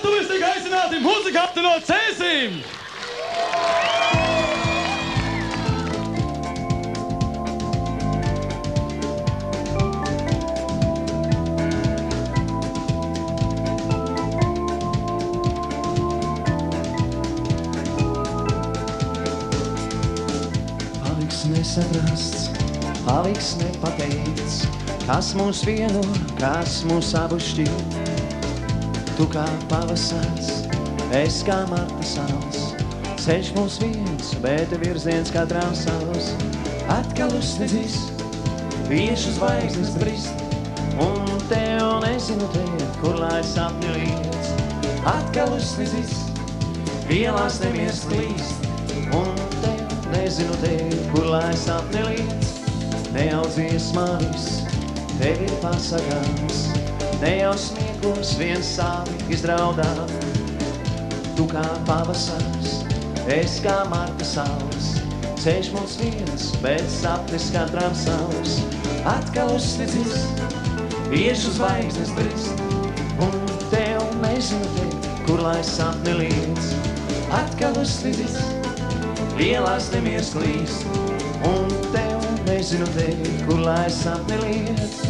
Lietuvis tiek aicināti muzikanti no Cēsīm! Paliks nesaprasts, paliks nepateikts, kas mūs vieno, kas mūs abu šķir. Tu kā pavasars, es kā marta saules, ceļš mūs viens, bet virziens katrām savs. Atkal uzsniedzis, viešu zvaigznes brist, un tev nezinu teikt, kur lai sapņi liec. Atkal uzsniedzis, ielās nemies klīst, un tev nezinu teikt, kur lai sapņi liec. Ne jau dziesmā viss, tev ir pasakāms, ne jau smiekos viens savi izdraudāt. Tu kā pavasars, es kā marta saules, ceļš mums viens, bet sapnis katram savs. Atkal uzsniedzis, viešu zvaigznes brist, un tev nezinu teikt, kur lai sapni liec. Atkal uzsniedzis, ielās nemies klīst, un tev nezinu teikt, kur lai sapni liec.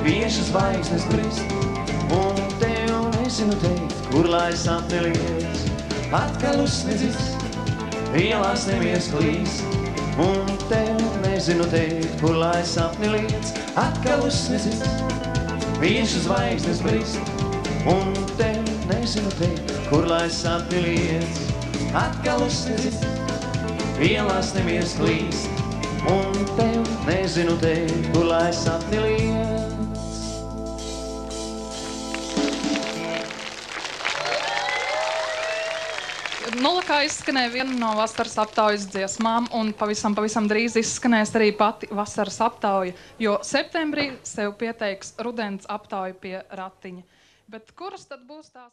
Viešu zvaigznes brist, un tev nezinu teikt, kur lai sapni liec. Atkal uzsniedzis, ielās nemies klīst, un tev nezinu teikt, kur lai sapni liec. Atkal uzsniedzis, viešu zvaigznes brist, un tev nezinu teikt, kur lai sapni liec. Atkal uzsniedzis, ielās nemies klīst, un tev nezinu teikt, kur lai sapni liec. Nulakā izskanēja viena no vasaras aptaujas dziesmām, un pavisam drīz izskanēs arī pati vasaras aptauja, jo septembrī sev pieteiks rudens aptauja pie ratiņa. Bet kuras tad būs tās?